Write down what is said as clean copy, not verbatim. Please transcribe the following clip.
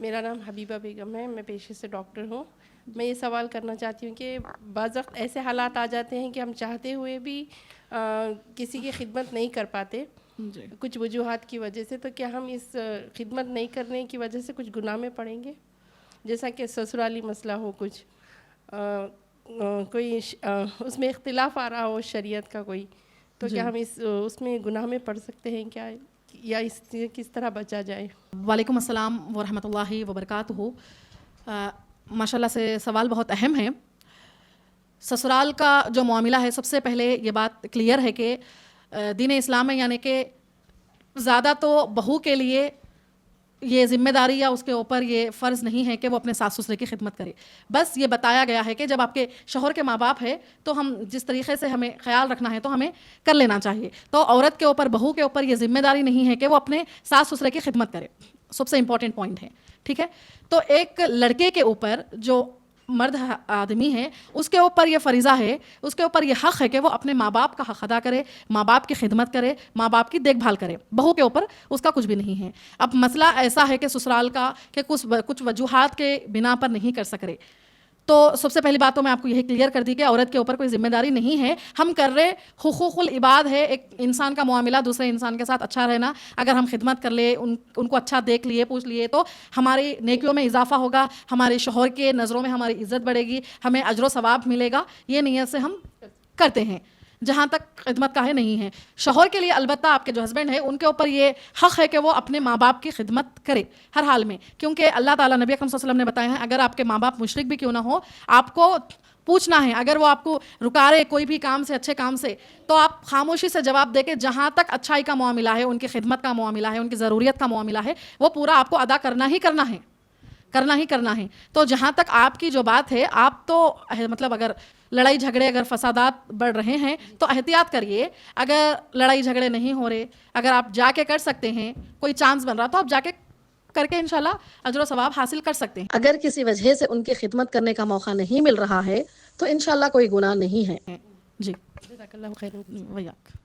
میرا نام حبیبہ بیگم ہے, میں پیشے سے ڈاکٹر ہوں. میں یہ سوال کرنا چاہتی ہوں کہ بعض وقت ایسے حالات آ جاتے ہیں کہ ہم چاہتے ہوئے بھی کسی کی خدمت نہیں کر پاتے کچھ وجوہات کی وجہ سے, تو کیا ہم اس خدمت نہیں کرنے کی وجہ سے کچھ گناہ میں پڑیں گے؟ جیسا کہ سسرالی مسئلہ ہو, کچھ کوئی اس میں اختلاف آ رہا ہو شریعت کا کوئی, تو کیا ہم اس میں گناہ میں پڑ سکتے ہیں کیا, یا اس سے کس طرح بچا جائے؟ وعلیکم السلام ورحمۃ اللہ وبرکاتہ. ماشاء اللہ سے سوال بہت اہم ہے. سسرال کا جو معاملہ ہے, سب سے پہلے یہ بات کلیئر ہے کہ دین اسلام میں یعنی کہ زیادہ تو بہو کے لیے یہ ذمہ داری یا اس کے اوپر یہ فرض نہیں ہے کہ وہ اپنے ساس سسرے کی خدمت کرے. بس یہ بتایا گیا ہے کہ جب آپ کے شوہر کے ماں باپ ہے تو ہم جس طریقے سے ہمیں خیال رکھنا ہے تو ہمیں کر لینا چاہیے. تو عورت کے اوپر, بہو کے اوپر یہ ذمہ داری نہیں ہے کہ وہ اپنے ساس سسرے کی خدمت کرے. سب سے امپورٹنٹ پوائنٹ ہے, ٹھیک ہے. تو ایک لڑکے کے اوپر جو مرد آدمی ہے اس کے اوپر یہ فریضہ ہے, اس کے اوپر یہ حق ہے کہ وہ اپنے ماں باپ کا حق ادا کرے, ماں باپ کی خدمت کرے, ماں باپ کی دیکھ بھال کرے. بہو کے اوپر اس کا کچھ بھی نہیں ہے. اب مسئلہ ایسا ہے کہ سسرال کا کہ کچھ وجوہات کے بنا پر نہیں کر سک رہے, تو سب سے پہلی بات تو میں آپ کو یہی کلیئر کر دی کہ عورت کے اوپر کوئی ذمہ داری نہیں ہے. ہم کر رہے حقوق العباد ہے, ایک انسان کا معاملہ دوسرے انسان کے ساتھ اچھا رہنا. اگر ہم خدمت کر لے, ان کو اچھا دیکھ لیے, پوچھ لیے, تو ہماری نیکیوں میں اضافہ ہوگا, ہمارے شوہر کے نظروں میں ہماری عزت بڑھے گی, ہمیں اجر و ثواب ملے گا. یہ نیت سے ہم کرتے ہیں. جہاں تک خدمت کا ہے نہیں ہے شوہر کے لیے, البتہ آپ کے جو ہسبینڈ ہے ان کے اوپر یہ حق ہے کہ وہ اپنے ماں باپ کی خدمت کرے ہر حال میں, کیونکہ اللہ تعالیٰ نبی اکرم صلی اللہ علیہ وسلم نے بتایا ہے اگر آپ کے ماں باپ مشرک بھی کیوں نہ ہو, آپ کو پوچھنا ہے. اگر وہ آپ کو رکا رہے کوئی بھی کام سے, اچھے کام سے, تو آپ خاموشی سے جواب دے کے جہاں تک اچھائی کا معاملہ ہے, ان کی خدمت کا معاملہ ہے, ان کی ضروریت کا معاملہ ہے, وہ پورا آپ کو ادا کرنا ہی کرنا ہے, کرنا ہی کرنا ہے. تو جہاں تک آپ کی جو بات ہے, آپ تو مطلب اگر لڑائی جھگڑے, اگر فسادات بڑھ رہے ہیں تو احتیاط کریے. اگر لڑائی جھگڑے نہیں ہو رہے, اگر آپ جا کے کر سکتے ہیں, کوئی چانس بن رہا تو آپ جا کے کر کے انشاءاللہ اجر و ثواب حاصل کر سکتے ہیں. اگر کسی وجہ سے ان کی خدمت کرنے کا موقع نہیں مل رہا ہے تو انشاءاللہ کوئی گناہ نہیں ہے. جی جزاک اللہ خیر. ویاک.